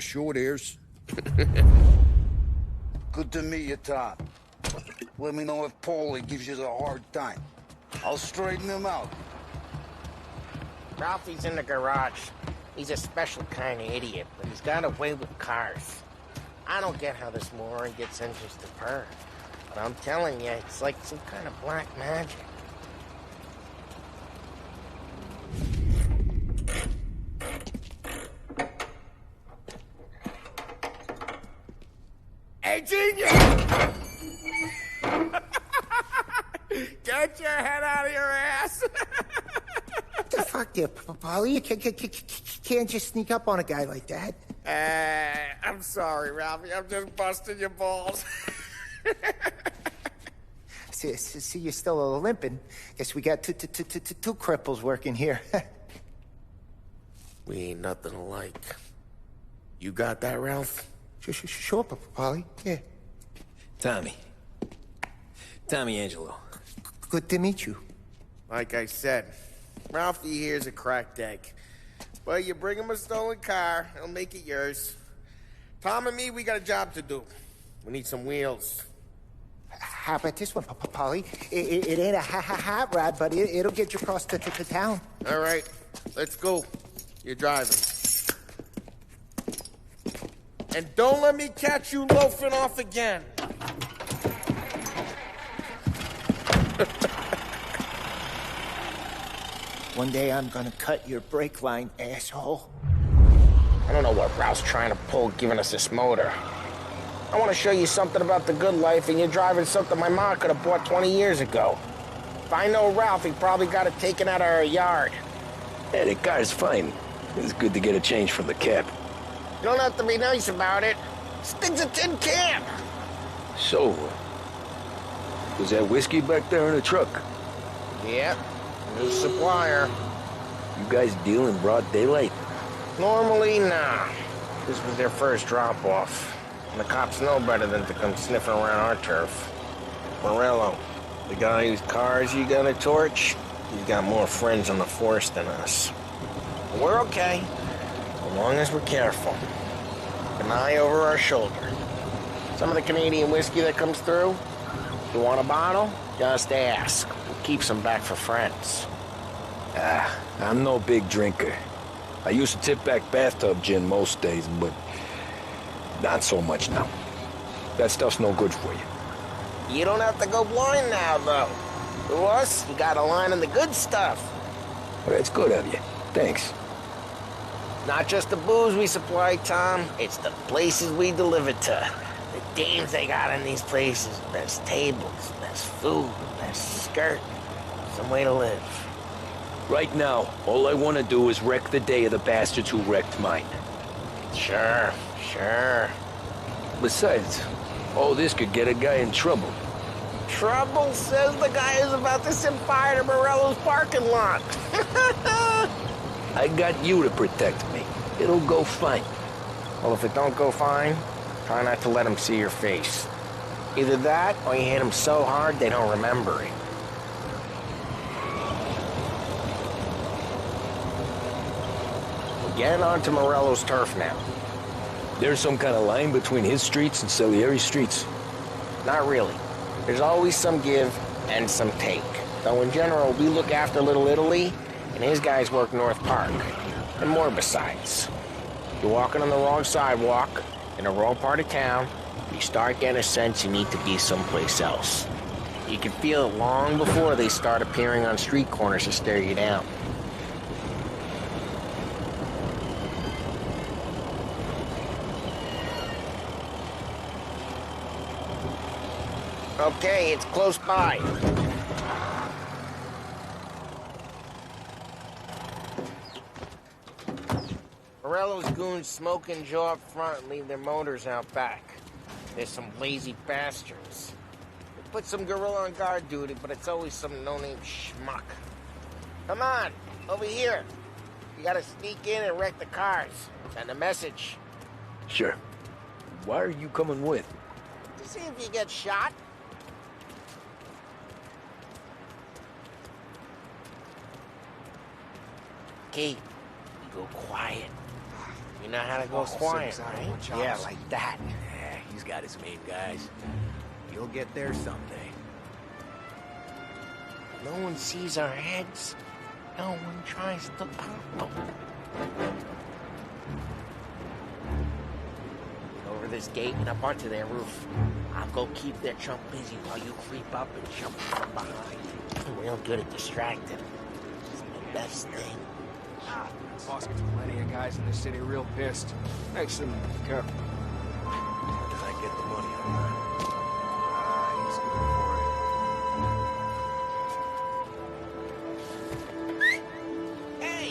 short ears. Good to meet you, Tom. Let me know if Paulie gives you a hard time. I'll straighten him out. Ralphie's in the garage. He's a special kind of idiot, but he's got a way with cars. I don't get how this moron gets engines to purr. But I'm telling you, it's like some kind of black magic. Hey, genius! Get your head out of your ass! What the fuck there, Paulie? You can't just sneak up on a guy like that. I'm sorry, Ralphie. I'm just busting your balls. See, you're still limping. Guess we got two cripples working here. We ain't nothing alike. You got that, Ralph? Sure, Paulie. Yeah. Tommy Angelo. Good to meet you. Like I said, Ralphie here's a cracked egg. But you bring him a stolen car, he'll make it yours. Tom and me, we got a job to do. We need some wheels. How about this one, Paulie? It ain't a hot rod, but it'll get you across to town. All right, let's go. You're driving. And don't let me catch you loafing off again. One day I'm gonna cut your brake line, asshole. I don't know what Ralph's trying to pull giving us this motor. I want to show you something about the good life, and you're driving something my mom could have bought 20 years ago. If I know Ralph, he probably got it taken out of our yard. Yeah, the car's fine. It's good to get a change from the cab. You don't have to be nice about it. This thing's a tin can. So, was that whiskey back there in the truck? Yep. New supplier. You guys deal in broad daylight? Normally, nah. This was their first drop-off. And the cops know better than to come sniffing around our turf. Morello, the guy whose cars you got a torch, he's got more friends on the force than us. But we're okay, as long as we're careful. An eye over our shoulder. Some of the Canadian whiskey that comes through, you want a bottle? Just ask. We'll keep some back for friends. I'm no big drinker. I used to tip back bathtub gin most days, but not so much now. That stuff's no good for you. You don't have to go blind now, though. To us, you got a line on the good stuff. Well, that's good of you. Thanks. Not just the booze we supply, Tom. It's the places we deliver to. The dames they got in these places. Best tables, best food, best skirt. Some way to live. Right now, all I want to do is wreck the day of the bastards who wrecked mine. Sure. Besides, all this could get a guy in trouble. Trouble, says the guy who's about to set fire to Morello's parking lot. I got you to protect me. It'll go fine. Well, if it don't go fine, try not to let them see your face. Either that, or you hit them so hard they don't remember it. We're getting onto Morello's turf now. There's some kind of line between his streets and Salieri's streets. Not really. There's always some give and some take. Though in general, we look after Little Italy, and his guys work North Park. And more besides. You're walking on the wrong sidewalk, in the wrong part of town, you start getting a sense you need to be someplace else. You can feel it long before they start appearing on street corners to stare you down. Okay, it's close by. Morello's goons smoke and jaw up front and leave their motors out back. There's some lazy bastards. They put some gorilla on guard duty, but it's always some no-name schmuck. Come on, over here. You gotta sneak in and wreck the cars. Send a message. Sure. Why are you coming with? To see if you get shot. Okay, you go quiet. You know how to go quiet, right? Yeah, like that. Yeah, he's got his main guys. You'll get there someday. No one sees our heads. No one tries to pop them. Over this gate and up onto their roof. I'll go keep their chump busy while you creep up and jump from behind. I'm real good at distracting. It's the best thing. Boss gets plenty of guys in the city real pissed. Makes them careful. Does I get the money on that? He's good for it. Hey!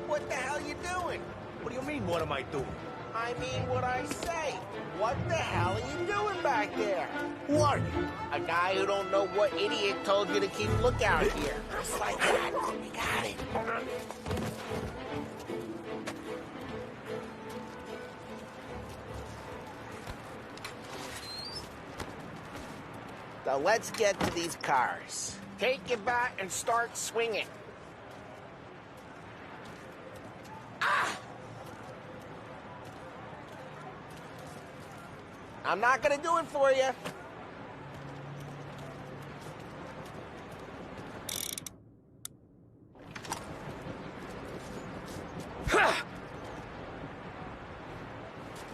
What the hell you doing? What do you mean, what am I doing? I mean what I say. What the hell are you doing back there? Who are you? A guy who don't know what idiot told you to keep lookout here. Just like that. You got it. So let's get to these cars. Take your bat and start swinging. Ah! I'm not gonna do it for you.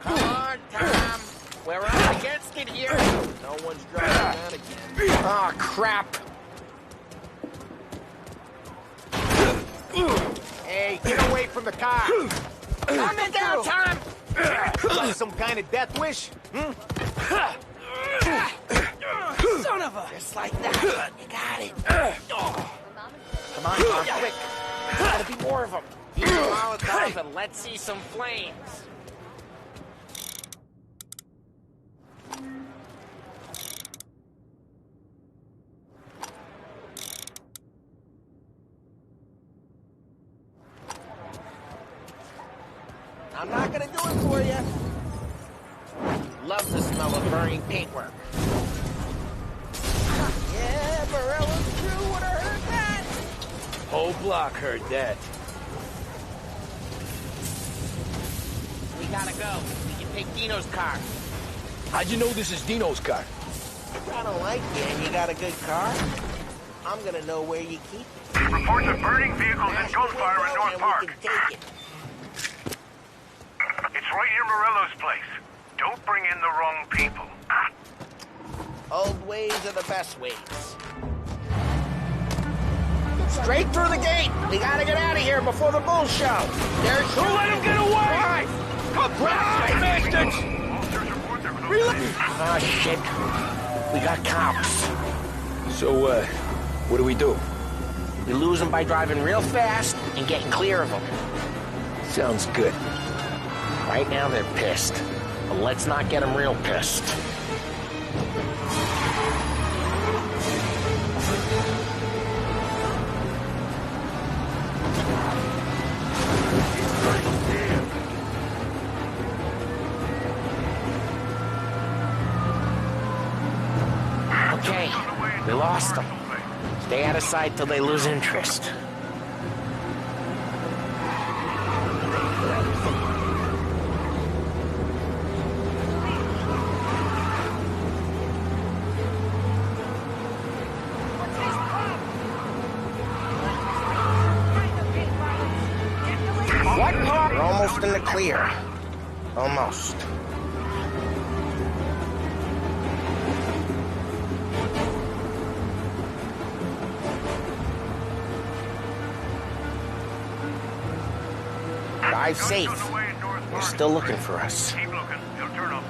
Come on, Tom. We're up against it here. No one's driving that again. Oh, crap. Hey, get away from the car! Coming down, Tom! Got some kind of death wish? Son of a... Just like that. You got it. Come on, Tom, quick. There's gotta be more of them. Keep the Molotovs and let's see some flames. I'm not gonna do it for you. Love the smell of burning paintwork. Yeah, Morello's crew would have heard that. Whole block heard that. We gotta go. We can take Dino's car. How'd you know this is Dino's car? I don't like you and you got a good car. I'm gonna know where you keep it. Reports of burning vehicles and gunfire in North Park. We can take it. It's right near Morello's place. Don't bring in the wrong people. Old ways are the best ways. Straight through the gate. We gotta get out of here before the bull show. There's Don't let him get away! Come back, bastards! Officers report they're close. Oh, shit. We got cops. So, what do we do? We lose them by driving real fast and getting clear of them. Sounds good. Right now they're pissed. But let's not get them real pissed. Okay, we lost them. Stay out of sight till they lose interest. What? We're almost in the clear. Almost. Drive safe. They're still looking for us. Keep looking. He'll turn up.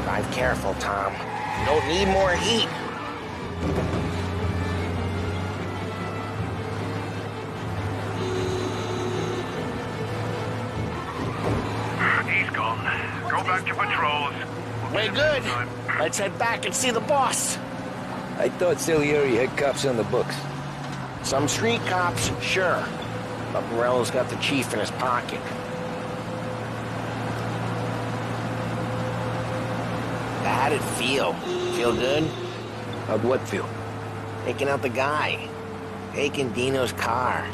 Drive careful, Tom. You don't need more heat. He's gone. Go back to patrols. We're good. Let's head back and see the boss. I thought Salieri had cops on the books. Some street cops, sure. But Morello's got the chief in his pocket. How'd it feel? Feel good? How'd what feel? Taking out the guy. Taking Dino's car.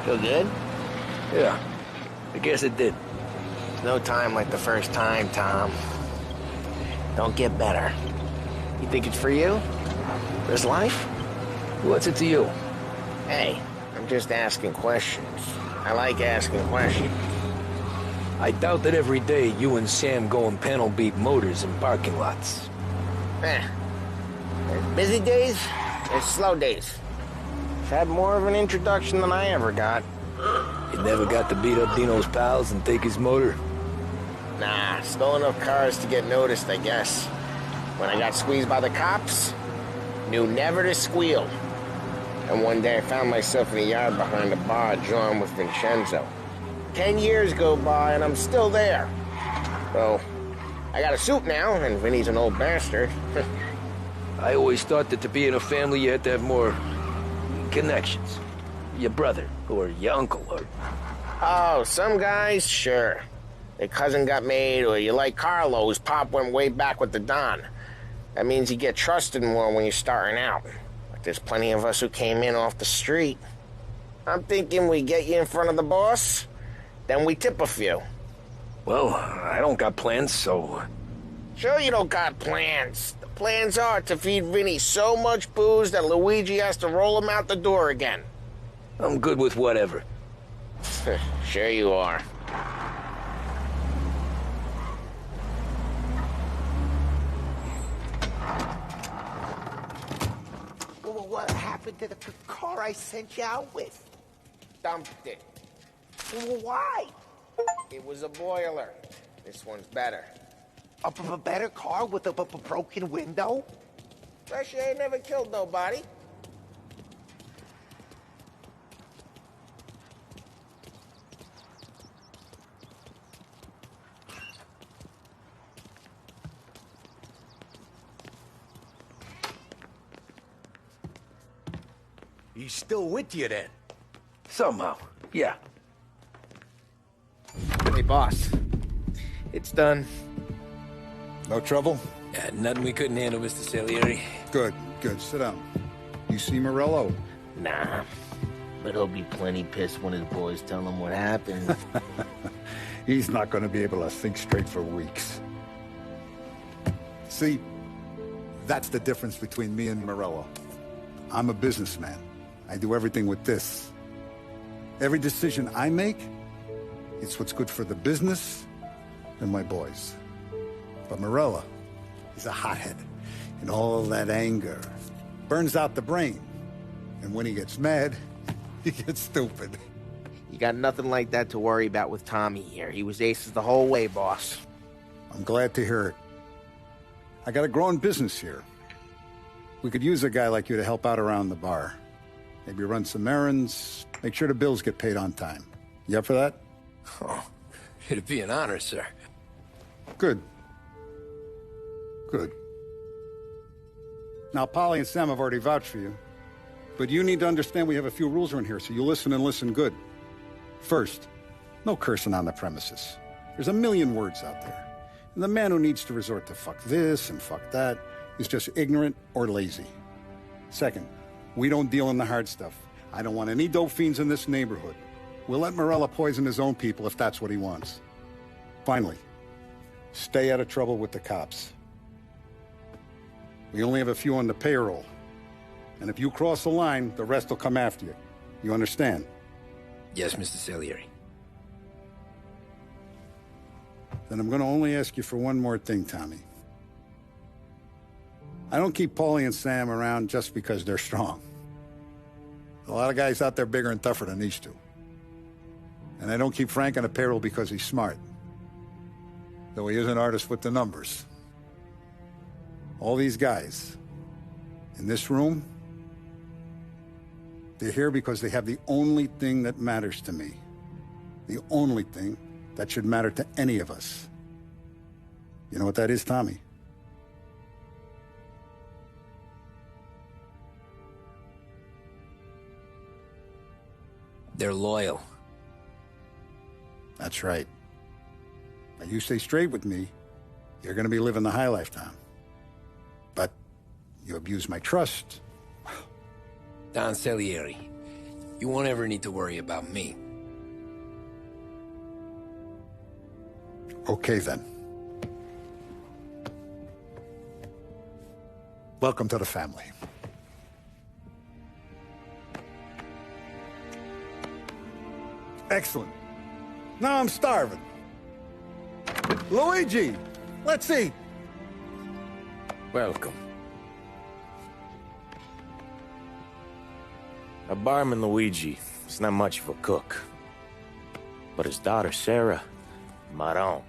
Feel good? Yeah, I guess it did. There's no time like the first time, Tom. Don't get better. You think it's for you? This life? What's it to you? Hey, I'm just asking questions. I like asking questions. I doubt that every day you and Sam go and panel beat motors in parking lots. There's busy days, there's slow days. I've had more of an introduction than I ever got. You never got to beat up Dino's pals and take his motor? Nah, stole enough cars to get noticed, I guess. When I got squeezed by the cops, knew never to squeal. And one day I found myself in a yard behind a bar drawn with Vincenzo. 10 years go by and I'm still there. So, I got a suit now, and Vinny's an old bastard. I always thought that to be in a family you had to have more connections. Your brother, or your uncle, or... Oh, some guys, sure. Their cousin got made, or you like Carlos, Pop went way back with the Don. That means you get trusted more when you're starting out. But there's plenty of us who came in off the street. I'm thinking we get you in front of the boss, then we tip a few. Well, I don't got plans, so... Sure you don't got plans. The plans are to feed Vinny so much booze that Luigi has to roll him out the door again. I'm good with whatever. Sure you are. Well, what happened to the car I sent you out with? Dumped it. Well, why? It was a boiler. This one's better. A better car with a broken window? Fresh air never killed nobody. He's still with you then? Somehow, yeah. Hey, boss. It's done. No trouble? Yeah, nothing we couldn't handle, Mr. Salieri. Good, good. Sit down. You see Morello? Nah, but he'll be plenty pissed when his boys tell him what happened. He's not going to be able to think straight for weeks. See, that's the difference between me and Morello. I'm a businessman. I do everything with this. Every decision I make, it's what's good for the business and my boys. But Morello, he's a hothead. And all that anger burns out the brain. And when he gets mad, he gets stupid. You got nothing like that to worry about with Tommy here. He was aces the whole way, boss. I'm glad to hear it. I got a growing business here. We could use a guy like you to help out around the bar. Maybe run some errands, make sure the bills get paid on time. You up for that? Oh, it'd be an honor, sir. Good. Good. Now, Polly and Sam have already vouched for you. But you need to understand we have a few rules around here, so you listen and listen good. First, no cursing on the premises. There's a million words out there. And the man who needs to resort to fuck this and fuck that is just ignorant or lazy. Second, we don't deal in the hard stuff. I don't want any dope fiends in this neighborhood. We'll let Morello poison his own people if that's what he wants. Finally, stay out of trouble with the cops. We only have a few on the payroll. And if you cross the line, the rest will come after you. You understand? Yes, Mr. Salieri. Then I'm going to only ask you for one more thing, Tommy. I don't keep Paulie and Sam around just because they're strong. A lot of guys out there bigger and tougher than these two. And I don't keep Frank on the payroll because he's smart. Though he is an artist with the numbers. All these guys in this room, they're here because they have the only thing that matters to me. The only thing that should matter to any of us. You know what that is, Tommy? They're loyal. That's right. Now you stay straight with me, You're gonna be living the high life, Tom. But you abuse my trust. Don Salieri, you won't ever need to worry about me. Okay, then. Welcome to the family. Excellent. Now I'm starving. Luigi, let's eat. Welcome. Our barman Luigi is not much of a cook. But his daughter Sarah, Maron.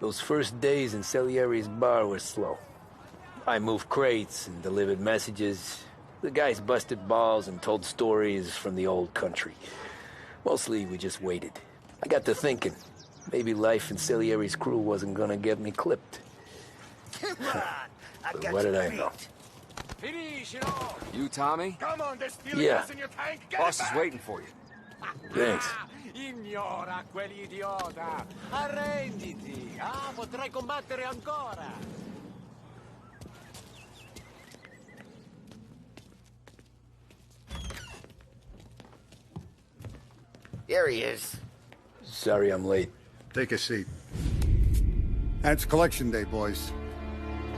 Those first days in Salieri's bar were slow. I moved crates and delivered messages. The guys busted balls and told stories from the old country. Mostly, we just waited. I got to thinking, maybe life in Salieri's crew wasn't gonna get me clipped. Come on, But what did I know? Finish it all. You, Tommy? Come on, there's Yeah. in your tank. Get Boss it is back. waiting for you. Thanks. Ignora quell'idiota. Arrenditi. Potrai combattere ancora. There he is. Sorry I'm late. Take a seat. It's collection day, boys.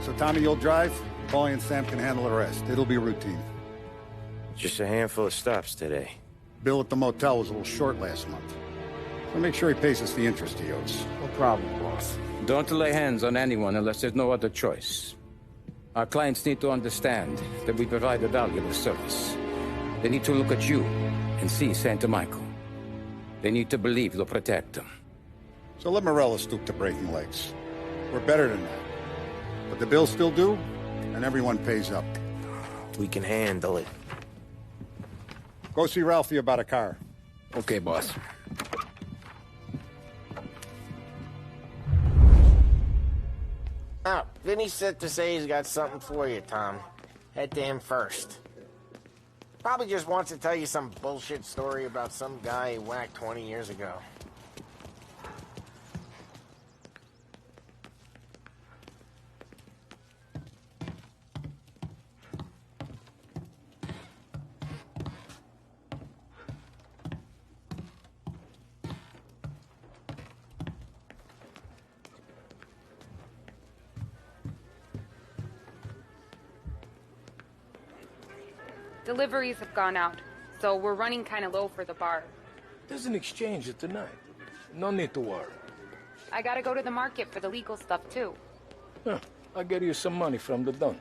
So Tommy, you'll drive. Paulie and Sam can handle the rest. It'll be routine. Just a handful of stops today. Bill at the motel was a little short last month. So make sure he pays us the interest he owes. No problem, boss. Don't lay hands on anyone unless there's no other choice. Our clients need to understand that we provide a valuable service. They need to look at you and see Santa Michael. They need to believe you'll protect them. So let Morella stoop to breaking legs. We're better than that. But the bills still due, and everyone pays up. We can handle it. Go see Ralphie about a car. Okay, boss. Oh, Vinny said to say he's got something for you, Tom. Head to him first. Probably just wants to tell you some bullshit story about some guy he whacked 20 years ago. Deliveries have gone out, so we're running kind of low for the bar. There's an exchange tonight. No need to worry. I gotta go to the market for the legal stuff, too. Huh. I'll get you some money from the Don.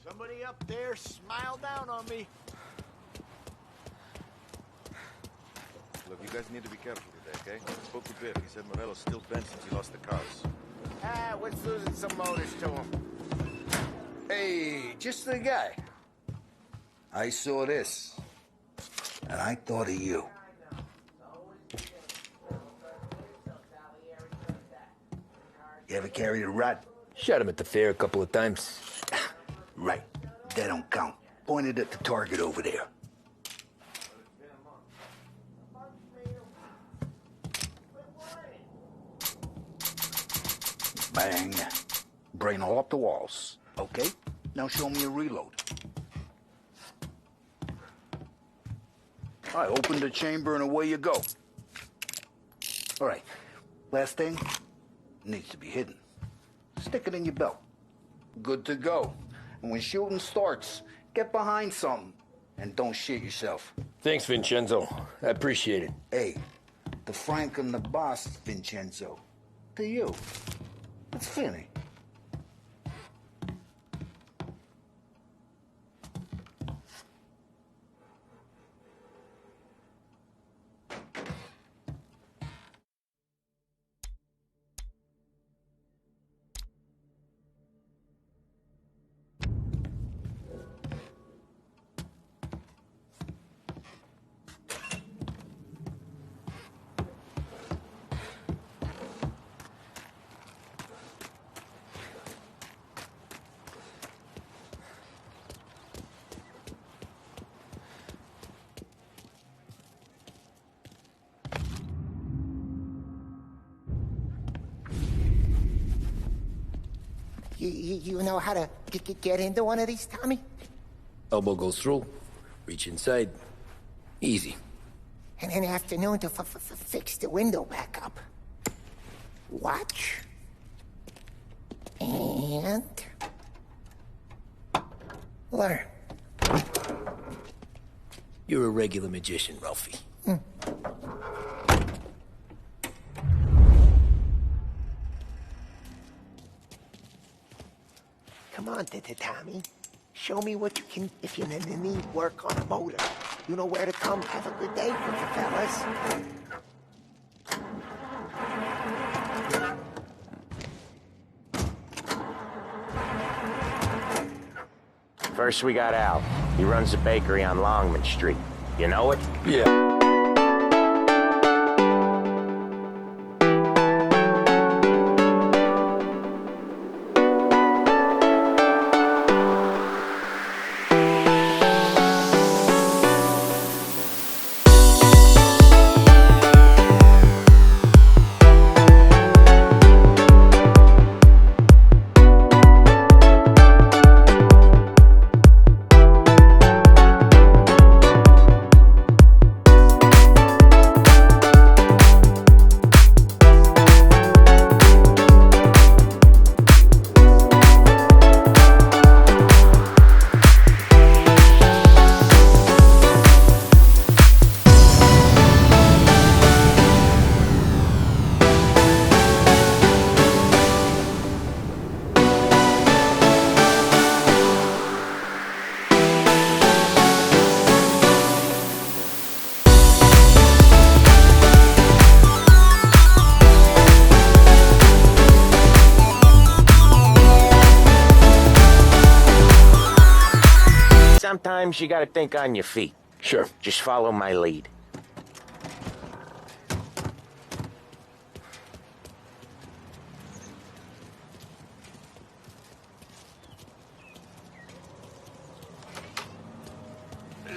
Somebody up there smile down on me. Look, you guys need to be careful today, okay? I spoke to Biff. He said Morello's still bent since he lost the cars. What's losing some motors to him? Hey, just the guy. I saw this, and I thought of you. You ever carried a rod? Shot him at the fair a couple of times. Right. That don't count. Pointed at the target over there. Bang. Brain all up the walls. Okay? Now show me a reload. I open the chamber and away you go. All right, last thing, needs to be hidden. Stick it in your belt. Good to go. And when shooting starts, get behind something and don't shit yourself. Thanks, Vincenzo. I appreciate it. Hey, the Frank and the boss, Vincenzo. To you. It's Finny. You know how to get into one of these, Tommy? Elbow goes through. Reach inside. Easy. And an afternoon to fix the window back up. Watch. And... learn. You're a regular magician, Ralphie. Come on, Tommy. Show me what you can if you need work on a motor. You know where to come. Have a good day, fellas. First we got Al. He runs a bakery on Longman Street. You know it? Yeah. Sometimes you gotta think on your feet. Sure. Just follow my lead.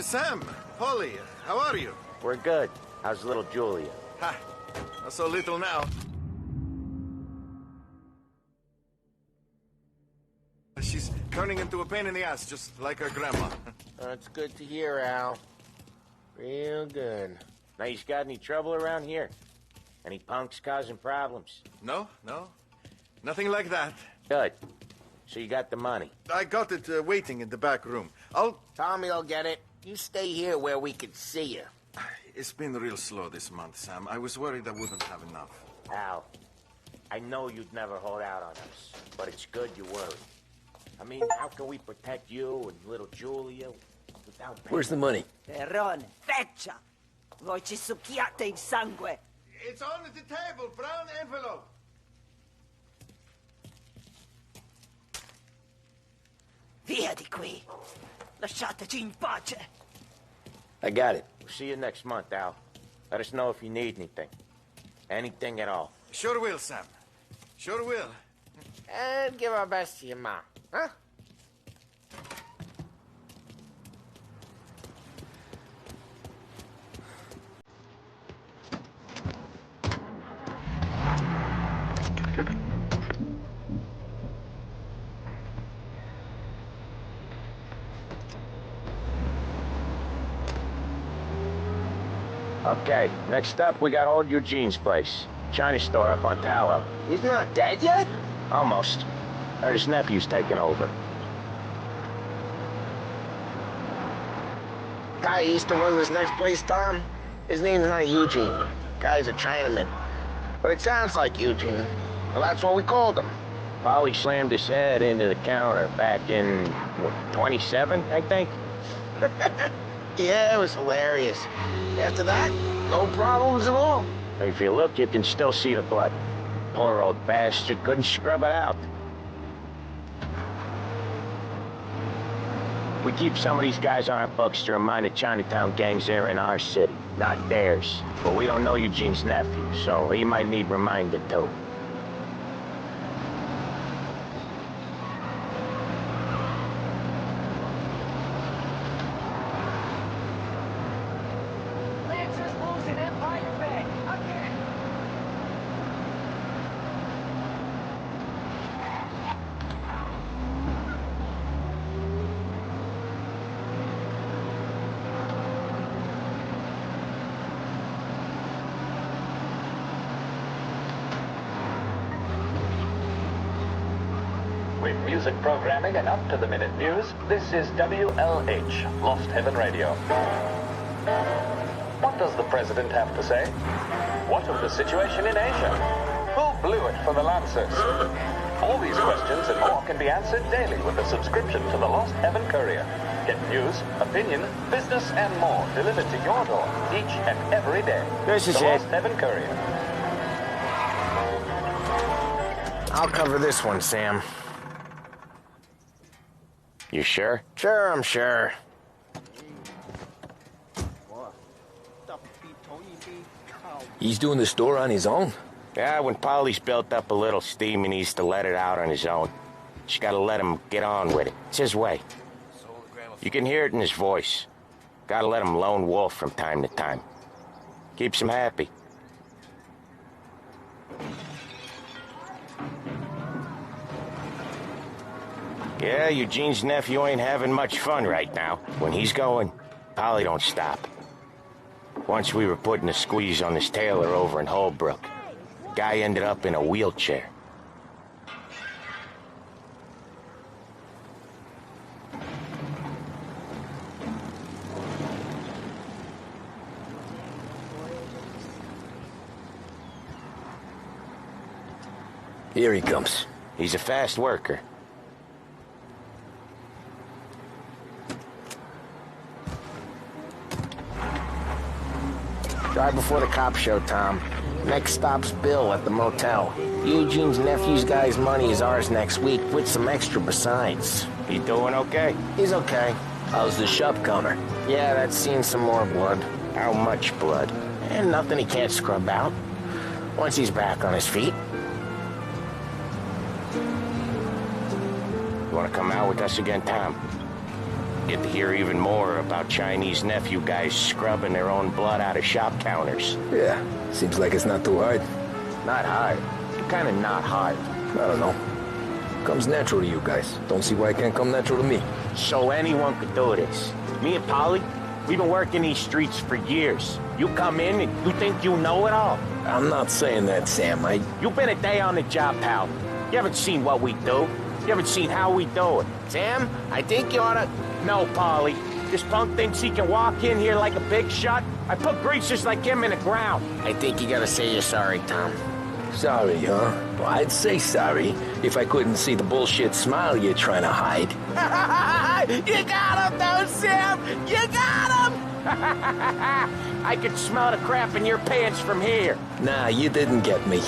Sam, Polly, how are you? We're good. How's little Julia? Ha, not so little now. She's turning into a pain in the ass, just like her grandma. That's good to hear, Al. Real good. Now, you got any trouble around here? Any punks causing problems? No. Nothing like that. Good. So you got the money? I got it waiting in the back room. Tommy will get it. You stay here where we can see you. It's been real slow this month, Sam. I was worried I wouldn't have enough. Al, I know you'd never hold out on us, but it's good you worry. I mean, how can we protect you and little Julia without paying? Where's the money? Terrone, feccia! Voi ci succhiate il sangue! It's on the table, brown envelope. Via di qui! Lasciateci in pace! I got it. We'll see you next month, Al. Let us know if you need anything. Anything at all. Sure will, Sam. Sure will. And give our best to your mom, huh? Okay, next up, we got old Eugene's place. China store up on Tallow. He's not dead yet? Almost. Heard his nephew's taking over. Guy used to run this next place, Tom. His name's not Eugene. Guy's a Chinaman. But it sounds like Eugene. Well, that's what we called him. Polly slammed his head into the counter back in, what, 27, I think? Yeah, it was hilarious. After that, no problems at all. If you look, you can still see the blood. Poor old bastard couldn't scrub it out. We keep some of these guys on our books to remind the Chinatown gangs they're in our city, not theirs. But we don't know Eugene's nephew, so he might need reminded too. Lancers losing Empire Bay. Again. With music programming and up-to-the-minute news, this is WLH, Lost Heaven Radio. What does the President have to say? What of the situation in Asia? Who blew it for the Lancers? All these questions and more can be answered daily with a subscription to the Lost Heaven Courier. Get news, opinion, business, and more delivered to your door each and every day. This is the it. Lost Heaven Courier. I'll cover this one, Sam. You sure? Sure, I'm sure. He's doing the store on his own? Yeah, when Polly's built up a little steam, he needs to let it out on his own. Just gotta let him get on with it. It's his way. You can hear it in his voice. Gotta let him lone wolf from time to time. Keeps him happy. Yeah, Eugene's nephew ain't having much fun right now. When he's going, Polly don't stop. Once we were putting a squeeze on this tailor over in Holbrook. Guy ended up in a wheelchair. Here he comes. He's a fast worker. Drive before the cops show, Tom. Next stop's Bill at the motel. Eugene's nephew's guy's money is ours next week, with some extra besides. He doing okay? He's okay. How's the shop counter? Yeah, that's seen some more blood. How much blood? And nothing he can't scrub out. Once he's back on his feet. You want to come out with us again, Tom? Get to hear even more about Chinese nephew guys scrubbing their own blood out of shop counters. Yeah, seems like it's not too hard. Not hard. Kind of not hard. I don't know. Comes natural to you guys. Don't see why it can't come natural to me. So anyone could do this. Me and Polly, we've been working these streets for years. You come in and you think you know it all. I'm not saying that, Sam. You've been a day on the job, pal. You haven't seen what we do. You haven't seen how we do it. Sam, I think you oughta... No, Polly. This punk thinks he can walk in here like a big shot. I put greasers like him in the ground. I think you gotta say you're sorry, Tom. Sorry, huh? Well, I'd say sorry if I couldn't see the bullshit smile you're trying to hide. You got him, though, Sam! You got him! I could smell the crap in your pants from here. Nah, you didn't get me.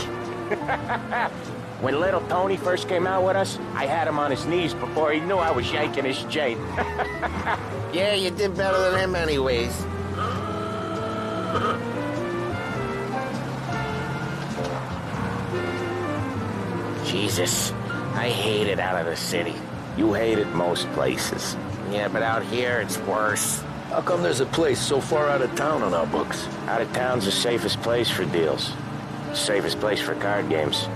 When little Tony first came out with us, I had him on his knees before he knew I was yanking his chain. Yeah, you did better than him anyways. Jesus, I hate it out of the city. You hate it most places. Yeah, but out here, it's worse. How come there's a place so far out of town on our books? Out of town's the safest place for deals. The safest place for card games.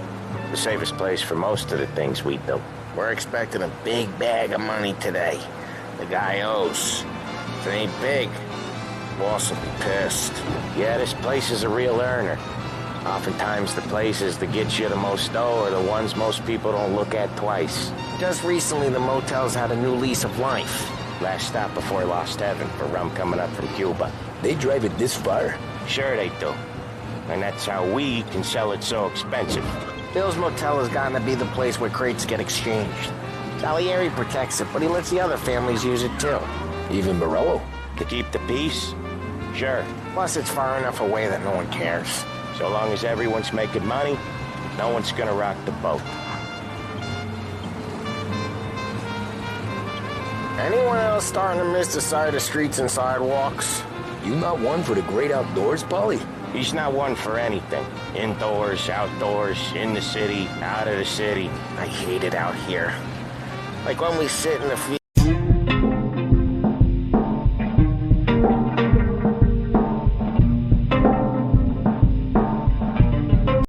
The safest place for most of the things we do. We're expecting a big bag of money today. The guy owes. If it ain't big, Boss will be pissed. Yeah, this place is a real earner. Oftentimes the places that get you the most dough are the ones most people don't look at twice. Just recently the motel's had a new lease of life. Last stop before Lost Heaven for rum coming up from Cuba. They drive it this far? Sure they do. And that's how we can sell it so expensive. Bill's Motel has gotten to be the place where crates get exchanged. Salieri protects it, but he lets the other families use it too. Even Morello? To keep the peace? Sure. Plus it's far enough away that no one cares. So long as everyone's making money, no one's gonna rock the boat. Anyone else starting to miss the sight of streets and sidewalks? You not one for the great outdoors, Paulie? He's not one for anything. Indoors, outdoors, in the city, out of the city. I hate it out here. Like when we sit in the field.